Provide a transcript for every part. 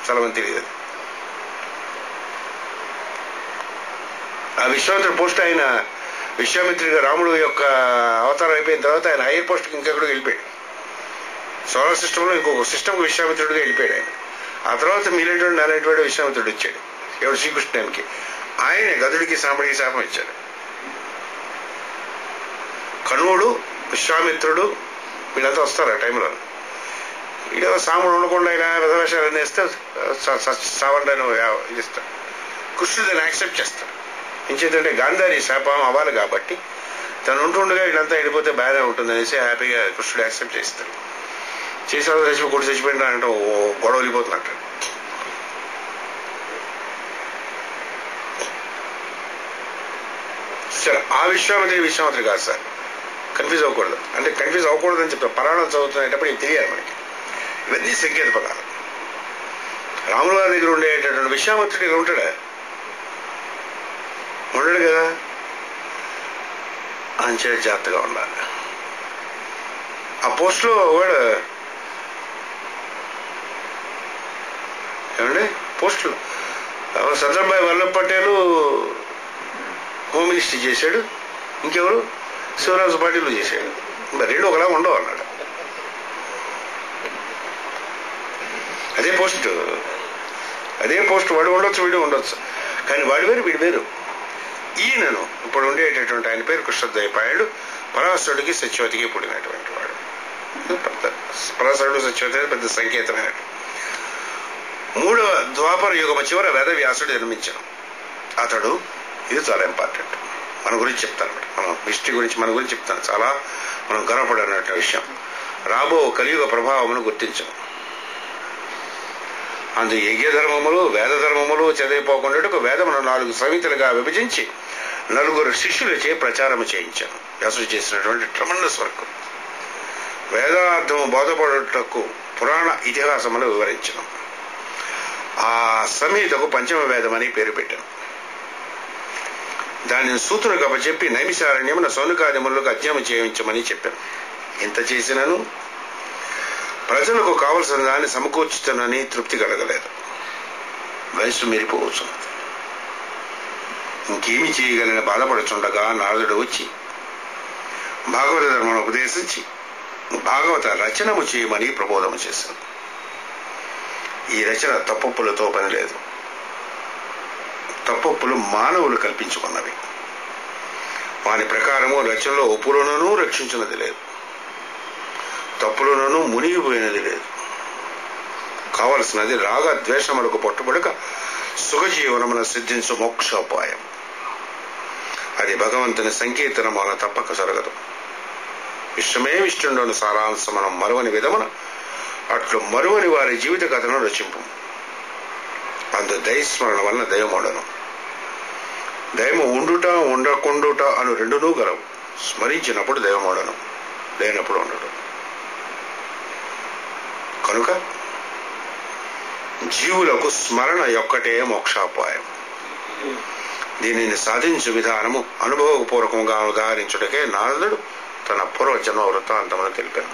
చాలా మంది తెలియదు. ఆ విశ్వామిత్రుడి పోస్ట్ ఆయన విశ్వామిత్రుడిగా రాముడు యొక్క అవతారం అయిపోయిన తర్వాత ఆయన హైయర్ పోస్ట్కి ఇంకెక్కడికి వెళ్ళిపోయాడు. సోలార్ సిస్టంలో ఇంకొక సిస్టమ్కి విశ్వామిత్రుడిగా వెళ్ళిపోయాడు ఆయన. ఆ తర్వాత మీలాంటి నాలాంటి విశ్వామిత్రుడు వచ్చాడు. ఎవడు శ్రీకృష్ణుడికి ఆయన గదుడికి సాంబడికి శాపం ఇచ్చాడు. కణువుడు విశ్వామిత్రుడు వీళ్ళంతా వస్తారు ఆ టైంలో. ఇక సాముడు ఉండకుండా ఇలా రథవేషాలు వేస్తే సావండి ఇస్తాడు. కృష్ణుడు దాన్ని యాక్సెప్ట్ చేస్తాడు. ఏం చేద్దంటే గాంధారి శాపం అవ్వాలి కాబట్టి తను ఉంటుండగా వీళ్ళంతా వెళ్ళిపోతే బాగానే ఉంటుంది అనేసి హ్యాపీగా కృష్ణుడు యాక్సెప్ట్ చేస్తాడు. చేసిన చచ్చిపో కొడు చచ్చిపోయినా అంటే గొడవ వెళ్ళిపోతున్నట్టు. సరే ఆ విశ్వామిత్రి కాదు సార్, కన్ఫ్యూజ్ అవ్వకూడదు. అంటే కన్ఫ్యూజ్ అవ్వకూడదు అని చెప్తారు. పురాణం చదువుతున్నప్పుడు ఇది తెలియాలి మనకి. ఇవన్నీ సంకేత పదాలు. రాముల వారి దగ్గర ఉండేటటువంటి విశ్వామిత్రుడు ఇక్కడ ఉంటాడా? ఉండడు కదా. అంచే జాగ్రత్తగా ఉండాలి. ఆ పోస్ట్లో వాడు ఏమండి పోస్టులు సర్దార్భాయ్ వల్లభ్ పటేల్ హోమ్ మినిస్టర్ చేశాడు. ఇంకెవరు శివరాజు పాటిల్ చేశాడు. మరి రెండు ఒకలా ఉండవు అన్నాడు. అదే పోస్ట్ వాడు ఉండొచ్చు వీడు ఉండొచ్చు, కానీ వాడి వేరు వీడి వేరు. ఈయనను ఇప్పుడు ఉండేటటువంటి ఆయన పేరు కృష్ణద్వైపాయుడు. పరాశరుడికి సత్యవతికి పుట్టినటువంటి వాడు. పరాశరుడు సత్యవతి పెద్ద సంకేతమైనట్టు. 3వ ద్వాపర యుగమ చివర వేదవ్యాసుడు జన్మించాడు. అతడు ఇది చాలా ఇంపార్టెంట్. మన గురించి చెప్తాను, మనం హిస్టరీ గురించి మన గురించి చెప్తాను. చాలా మనం గర్వపడినటువంటి విషయం. రాబో కలియుగ ప్రభావమును గుర్తించను. అందు యజ్ఞ ధర్మములు వేద ధర్మములు చదివిపోకుండా వేదమును 4 సమితులుగా విభజించి 4 శిష్యులచే ప్రచారము చేయించాను. వ్యాసుడు చేసినటువంటి ట్రమండస్ వర్క్. వేదార్థము బోధపడుటకు పురాణ ఇతిహాసములు వివరించను. ఆ సంహితకు పంచమ వేదమని పేరు పెట్టాను. దానిని సూతునికి అప్పచెప్పి నైమిషారణ్యమున సౌనకాదిములకు అధ్యయనం చేయించమని చెప్పాను. ఇంత చేసినను ప్రజలకు కావలసిన దాన్ని సమకూర్చుతానని తృప్తి కలగలేదు. వయస్సు మీరిపోవచ్చు. ఇంకేమి చేయగలని బాధపడుచుండగా నారదుడు వచ్చి భాగవత ధర్మను ఉపదేశించి భాగవత రచనము చేయమని ప్రబోధము చేశాను. ఈ రచన తప్పొప్పులతో పని లేదు. తప్పొప్పులు మానవులు కల్పించుకున్నవి. వాని ప్రకారము రచనలో ఒప్పులోనూ రక్షించినది లేదు, తప్పులోనూ మునిగిపోయినది లేదు. కావలసినది రాగ ద్వేషములకు పట్టుబడక సుఖజీవనమున సిద్ధించు మోక్షోపాయం. అది భగవంతుని సంకీర్తనం వలన తప్పక జరగదు. విశ్వమే విష్ణుండోని సారాంశమనం మరువని విధమున అట్లు మరువని వారి జీవిత కథను రచింపు. అందు దైస్మరణ వలన దయముండను. దయము ఉండుట ఉండకుండుట అను రెండునూ గలవు. స్మరించినప్పుడు దయముండను, లేనప్పుడు ఉండడు. కనుక జీవులకు స్మరణ యొక్కటే మోక్షోపాయం. దీనిని సాధించు విధానము అనుభవపూర్వకంగా ఉదాహరించుటకే నారదుడు తన పూర్వజన్మ వృత్తాంతమును తెలిపాను.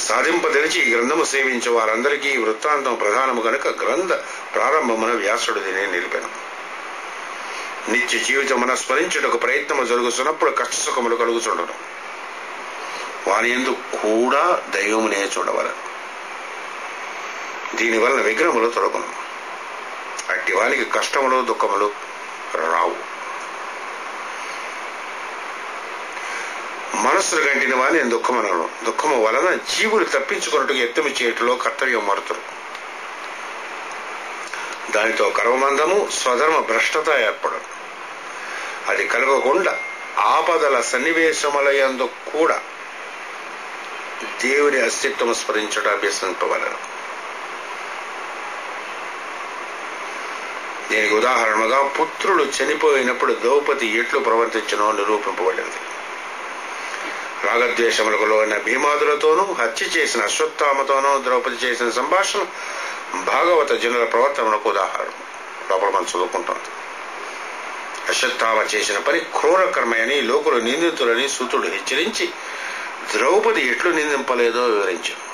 సాధింపదలిచి ఈ గ్రంథము సేవించే వారందరికీ ఈ వృత్తాంతం ప్రధానము కనుక గ్రంథ ప్రారంభమున వ్యాసుడు దీనిని నిలిపాను. నిత్య జీవితమున స్మరించుటకు ప్రయత్నము జరుగుతున్నప్పుడు కష్టసుఖములు కలుగుచుండను. వాని యందు కూడా దైవమునే చూడవలను. దీనివలన విఘ్నములు తొలగును. అట్టి వానికి కష్టములు దుఃఖములు రావు. మనస్సును గంటిన వాని దుఃఖమనను. దుఃఖము వలన జీవులు తప్పించుకున్నట్టుగా యత్నము చేయటంలో కర్తవ్యం మరుతురు. దానితో కర్మబంధము స్వధర్మ భ్రష్టత ఏర్పడదు. అది కలగకుండా ఆపదల సన్నివేశములయందు కూడా దేవుని అస్తిత్వము స్మరించుట అభ్యసింపవలను. దీనికి ఉదాహరణగా పుత్రుడు చనిపోయినప్పుడు ద్రౌపది ఎట్లు ప్రవర్తించనో నిరూపింపబడింది. రాగద్వేషములకు లోన భీమాదులతోనూ హత్య చేసిన అశ్వత్థామతోనూ ద్రౌపది చేసిన సంభాషణ భాగవత జనుల ప్రవర్తనకు ఉదాహరణ. లోపల మనం చదువుకుంటాం. అశ్వత్థామ చేసిన పని క్రూర కర్మయని లోకులు నిందితులని సూతుడు హెచ్చరించి ద్రౌపది ఎట్లు నిందింపలేదో వివరించాడు.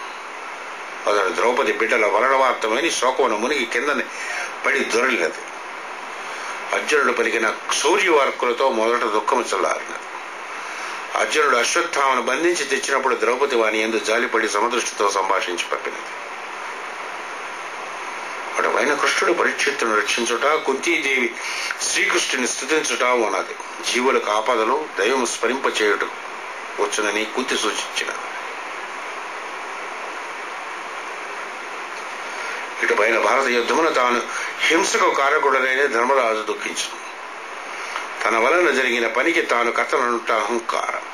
అతడు ద్రౌపది బిడ్డల వలనవార్తమని శోకమును మునిగి కిందని పడి దొరలినది. అర్జునుడు పలికిన శౌర్యవార్కులతో మొదట దుఃఖము చల్లారినది. అర్జునుడు అశ్వత్థామను బంధించి తెచ్చినప్పుడు ద్రౌపది వాని యందు జాలిపడి సమదృష్టితో సంభాషించి పంపినది. అటువైన కృష్ణుడు పరీక్షిత్తును రక్షించుట, కుంతీదేవి శ్రీకృష్ణుని స్తుతించుట ఉన్నది. జీవులకు ఆపదలు దైవము స్మరింపచేయుట వచ్చునని కుంతి సూచించినది. ఇటుపైన భారత యుద్ధమున తాను హింసకు కారకుడనైన ధర్మరాజు దుఃఖించును. తన వలన జరిగిన పనికి తాను కథలనుట అహంకారం.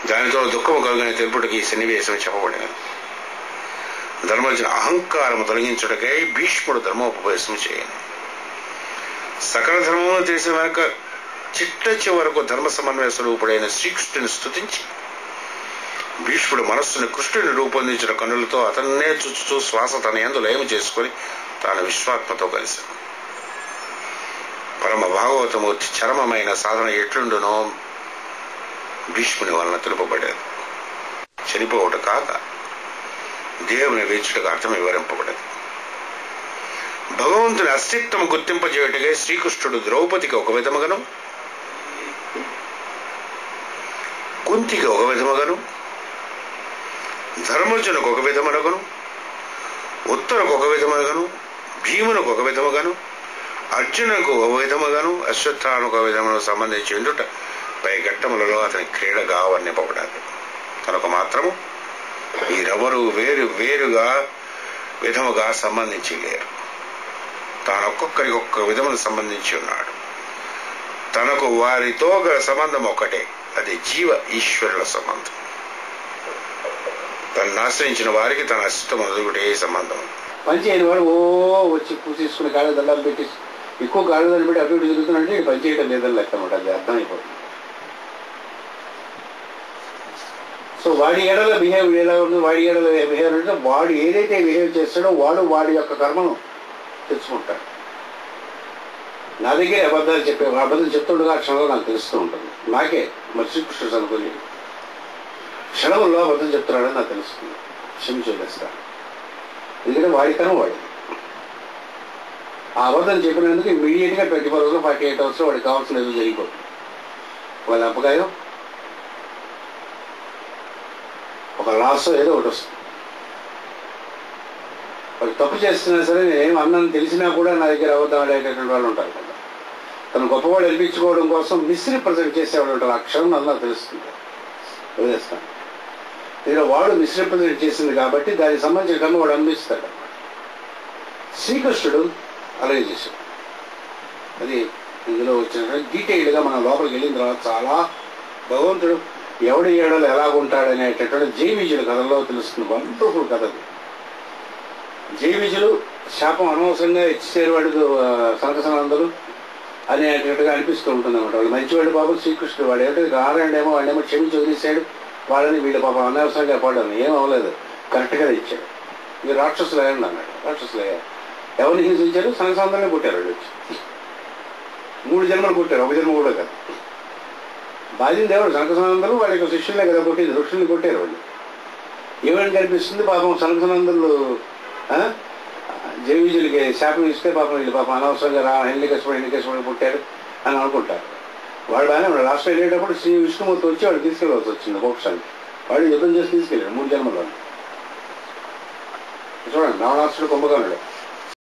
దానితో దుఃఖము కలుగని తెలుపుటకి ఈ సన్నివేశం చెప్పబడినది. ధర్మజుని అహంకారము తొలగించుటకై భీష్ముడు ధర్మోపదేశం చేయను. సకల ధర్మమును తెలిసిన వెనక చిట్ట చివరకు ధర్మ సమన్వయ స్వరూపుడైన శ్రీకృష్ణుని స్తుతించి భీష్ముడు మనస్సును కృష్ణుని రూపొందించిన కన్నులతో అతన్నే చూచుతూ శ్వాస తన యందు లయము చేసుకుని తాను విశ్వాత్మతో కలిశాను. పరమ భాగవతమూర్తి చరమమైన సాధన ఎట్లుండునో భీష్ముని వలన తెలుపబడేది. చనిపోవట కాక దేవుని వేచుటకు అర్థం వివరింపబడేది. భగవంతుని అస్తిత్వం గుర్తింపజేయుటగా శ్రీకృష్ణుడు ద్రౌపదికి ఒక విధముగాను, కుంతికి ఒక విధముగాను, ధర్మజునకు ఒక విధమునగాను, ఉత్తరకు ఒక విధమునగాను, భీమునకు ఒక విధముగాను, అర్జునకు ఒక విధముగాను, అశ్వత్థామకు ఒక విధమును సంబంధించి ఉండుట పై ఘట్టములలో అతని క్రీడగా వర్ణింపబడాలి. కనుక మాత్రము వీరెవరూ వేరుగా విధముగా సంబంధించి లేరు. తాను ఒక్కొక్కరికి ఒక్క విధమును సంబంధించి ఉన్నాడు. తనకు వారితో గల సంబంధం ఒక్కటే, అది జీవ ఈశ్వరుల సంబంధం. తను ఆశ్రయించిన వారికి తన అస్తిత్వం ఒకటే సంబంధం. పంచి అయిన వాడు వచ్చి పూసేసుకుని కాళ్ళ దండాలు పెట్టి ఎక్కువ కాళ్ళ దండ పెట్టి అటు ఇటు తిరుగుతున్నాడంటే ఇది పని చేయడం లేదని లెక్క అనమాట. అది అర్థమైపోతుంది. సో వాడి ఏడల బిహేవియర్ ఎలా ఉంటుంది, వాడి ఏడల బిహేవియర్ అంటే వాడు ఏదైతే బిహేవ్ చేస్తాడో వాడి యొక్క కర్మను తెచ్చుకుంటాడు. నా దగ్గర అబద్ధం చెప్తుండగా ఆ క్షణంలో నాకు తెలుస్తూ ఉంటుంది. నాకే మరి శ్రీకృష్ణుడు అనుకుని క్షణంలో అబద్ధం చెప్తున్నాడని నాకు తెలుస్తుంది. క్షమించి వదిలేస్తాను. ఎందుకంటే వాడి కర్మ వాడి. ఆ అబద్ధం చెప్పినందుకు ఇమీడియట్గా 24 hours 48 hours వాడికి కావాల్సిన ఏదో జరిగిపోతుంది. వాళ్ళ అప్పగాయం ఒక లాస్ ఏదో ఒకటి వస్తుంది. వాడు తప్పు చేస్తున్నా సరే నేనేం అన్నాను తెలిసినా కూడా నా దగ్గర అబద్ధం ఆడేటటువంటి వాళ్ళు ఉంటారు కదా. తను గొప్పవాడు అనిపించుకోవడం కోసం మిస్రిప్రజెంట్ చేసేవాడు ఉంటారు. ఆ క్షణం నాకు తెలుస్తుంది, వదిలేస్తాను. ఇలా వాడు మిస్రిప్రజెంట్ చేసింది కాబట్టి దానికి సంబంధించిన కన్నా వాడు అనిపిస్తాడు. శ్రీకృష్ణుడు అలాగే చేశాడు. అది ఇందులో వచ్చిన డీటెయిల్డ్గా మనం లోపలికి వెళ్ళిన తర్వాత చాలా భగవంతుడు ఎవడి ఏడలు ఎలాగుంటాడనేటటువంటి జైవిజుల కథలో తెలుస్తుంది. వండర్ఫుల్ కథ అది. జైవిజులు శాపం అనవసరంగా ఇచ్చేరు వాడు సంకసనందరూ అనేటట్టుగా అనిపిస్తూ ఉంటుంది అనమాట. వాళ్ళు మంచివాడు పాపం శ్రీకృష్ణుడు వాడు ఏమిటో నారాయణేమో వాడేమో క్షమించి వదిలేశాడు. వాళ్ళని వీళ్ళ పాపం అనవసరంగా పడ్డాను ఏం అవ్వలేదు, కరెక్ట్గా ఇచ్చాడు. మీరు రాక్షసులు అయ్యండి అన్నాడు. రాక్షసులు అయ్యారు. ఎవరిని హింసించారు? సంకసందరినీ కొట్టారు. వాళ్ళు వచ్చి 3 జన్మలు కొట్టారు, ఒక జన్మ కూడా కాదు. బాధింది ఎవరు? సంకసనందరూ వాళ్ళ యొక్క శిష్యులే కదా కొట్టేది, ఋషుల్ని కొట్టారు వాళ్ళు. ఏమని కనిపిస్తుంది? పాపం సంకసనందరులు జైవిజులకి శాపం ఇస్తే పాపం వీళ్ళు పాపం అనవసరంగా హిరణ్యకశిపుడు పుట్టారు అని అనుకుంటారు. వాడు బాగానే వాడు లాస్ట్ వెళ్ళేటప్పుడు శ్రీ విష్ణుమూర్తి వచ్చి వాడు తీసుకెళ్ళవలసి వచ్చింది మోక్షానికి. వాడు యుద్ధం చేసి తీసుకెళ్ళాడు 3 జన్మలో. చూడండి, రావణాసుడు కుంభకర్ణుడు